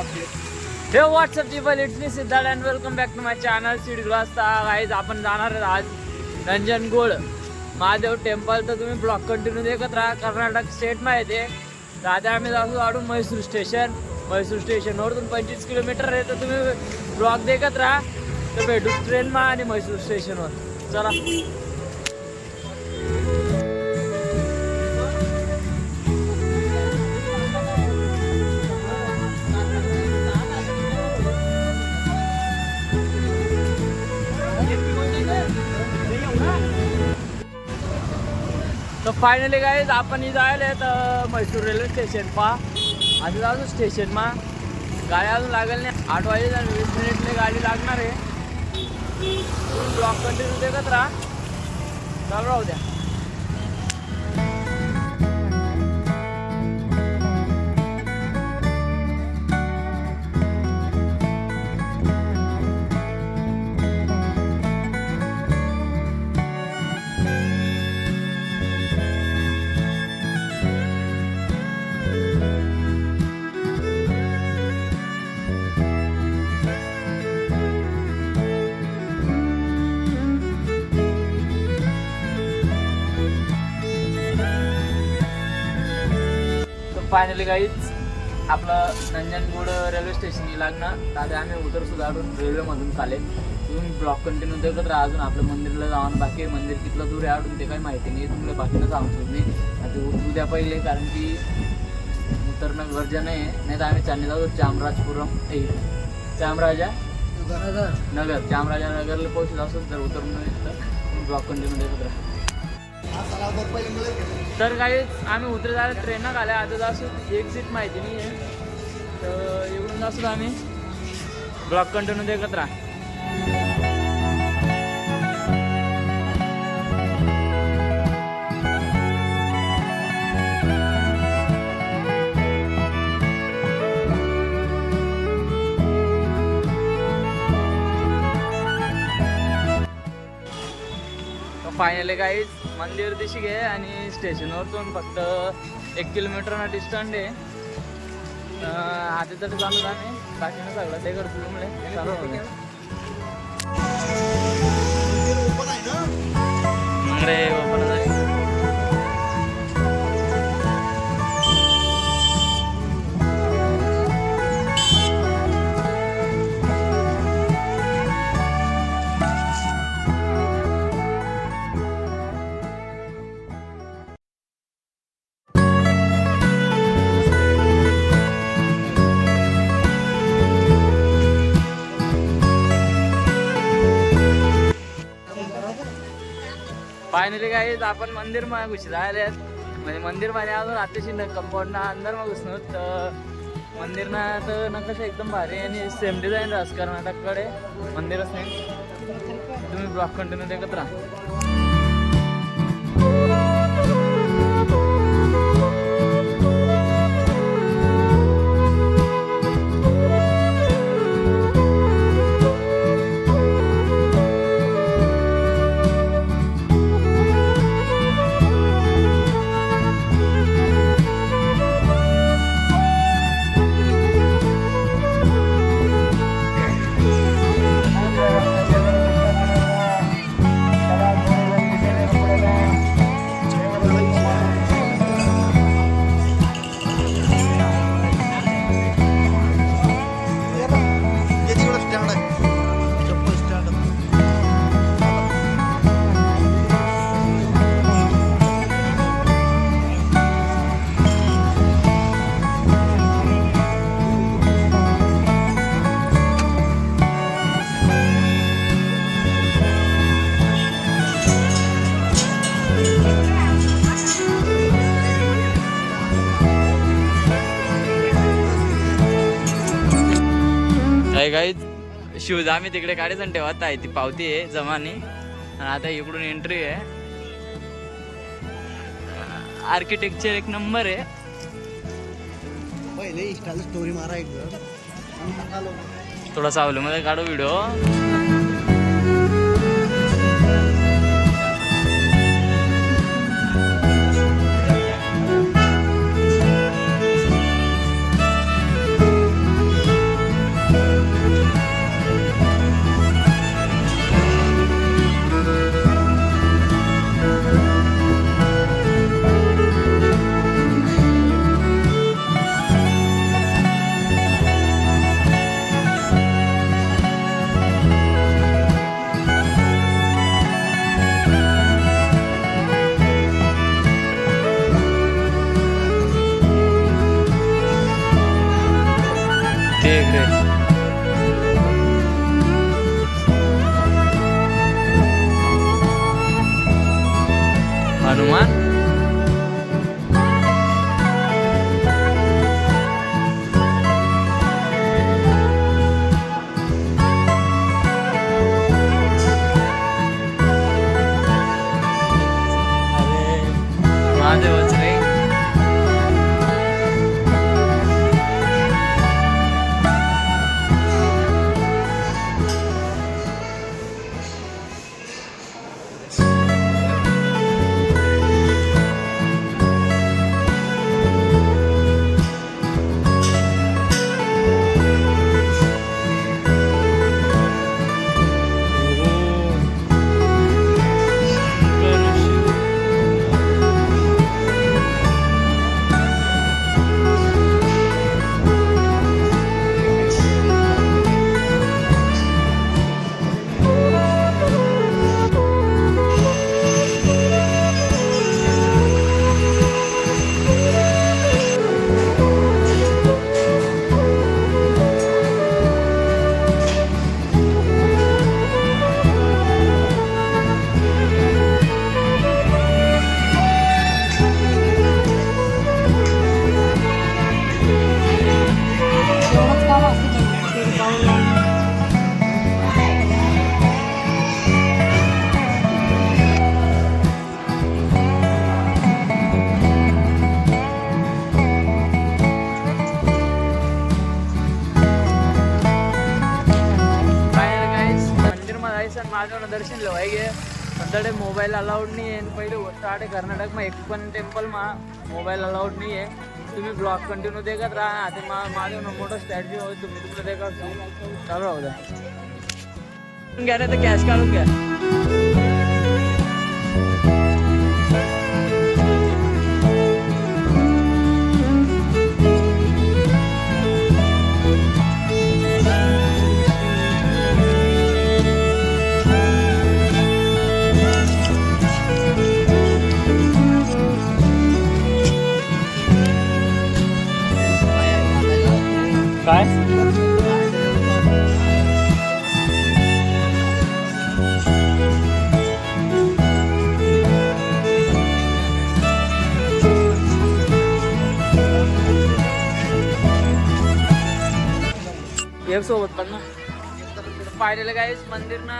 हे what's up people, it's me Siddharth and welcome back to my channel सीड ग्लासता. Guys आपण जाणार आहे आज नंजनगूड महादेव टेम्पल. तर तुम्ही ब्लॉग कंटिन्यू देखत राहा. कर्नाटक स्टेट मध्ये येते. तर आता आम्ही जाऊ आडून म्हैसूर स्टेशनवरून 25 किलोमीटर आहे. तर तुम्ही ब्लॉग देखत राहा. तर भेटू ट्रेन मा आणि म्हैसूर स्टेशनवर. चला. तर फायनली गाईज आपण जायला तर म्हैसूर रेल्वे स्टेशन आता जाऊ स्टेशन मा. गाडी अजून लागेल नाही. 8 वाजे आणि 20 मिनिटले गाडी लागणार आहे. ब्लॉक कंटिन्यू देखत राहा. चालू राहू द्या. फायनली गाईच आपलं नंजनगूड रेल्वे स्टेशन लागणार. आता आम्ही उतर सुधारून रेल्वेमधून चाले. तुम्ही ब्लॉक कंटिन्यू देखत राहा. अजून आपलं मंदिरला जाऊन बाकी मंदिर कितलं दूर आहे अजून ते काही माहिती नाही. तुम्हाला बाकीनं सांगतो मी. आता उतरू द्या पहिले, कारण की उतरणं गरजेचं नाही तर आम्ही चालले जाऊ चामराजपुरम चामराजा नगरला पोहोचलो असेल तर उतरून ब्लॉक कंटिन्यू देखत राहा. तर काही आम्ही उतरे जायला ट्रेननं आल्या. आता जास्त एक्झिट माहिती नाही आहे. तर येऊन जास्त आम्ही ब्लॉक कंटिन्यू देखत राहा. फायनली काहीच मंदिर दिशी घे आणि स्टेशनवरतून फक्त 1 किलोमीटर डिस्टन्स आहे. आता तर चालू आम्ही बाकीनं सगळं ते करतो म्हणजे चालू ओपन आहे. फायनली गाईज आपण मंदिर मा घुशी राहिले. म्हणजे मंदिर मध्ये अजून आताशी कंपाऊंड ना अंदर मग घुसणं. तर मंदिर ना तर नकाशा एकदम भारी आणि सेम डिझाईन राहस कर्नाटककडे मंदिरच नाही. तुम्ही ब्लॉक कंटिन्यू देखत राहा. काही शूज आम्ही तिकडे काढायचं ठेवत आहे. ती पावती आहे जमानी. आणि आता इकडून एंट्री आहे. आर्किटेक्चर एक नंबर आहे. पहिले इंस्टाला स्टोरी मारा थोडा सावलीमध्ये काढू व्हिडिओ. दर्शन लेवाय गे पण तडे मोबाईल अलाउड नाही आहे. पहिले गोष्ट आठे कर्नाटकमा एक पण टेम्पलमा मोबाईल अलाउड नाही आहे. तुम्ही ब्लॉग कंटिन्यू देखत राहा. ते माझं मोठं स्टॅच्यू होय तुम्ही तुमचं देखत चालू राहू द्या. घ्या नाही तर कॅश काढून घ्या. काय एक सोबत पण ना पाहिलेलं काय मंदिर ना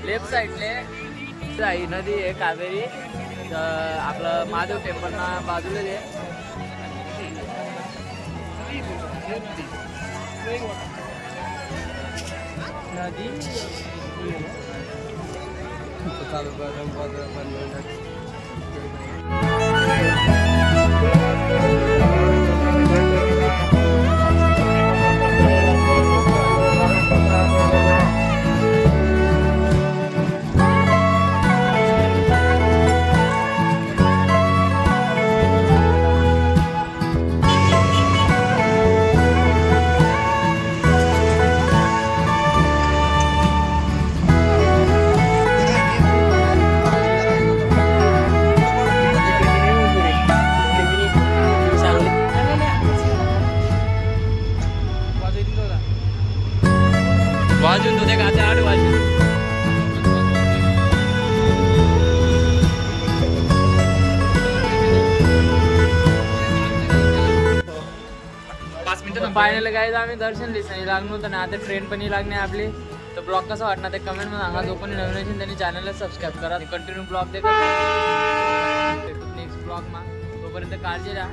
लेफ्ट साईडले आई नदी आहे कावेरी. आपलं महादेव टेम्पल ना बाजूला आहे नदी. वाजून तो देखा आता 8 वाजून फायनल गाईज आम्ही दर्शन लिहिलं लागलो होतं ना. आता ट्रेन पण लागणे आपली. तर ब्लॉग कसा वाटणार ते कमेंट मध्ये सांगा. जो कोणी नवीन असेल त्यांनी चॅनलला सबस्क्राईब करा. कंटिन्यू ब्लॉग देखा नेक्स्ट ब्लॉग मा. तोपर्यंत काळजी द्या.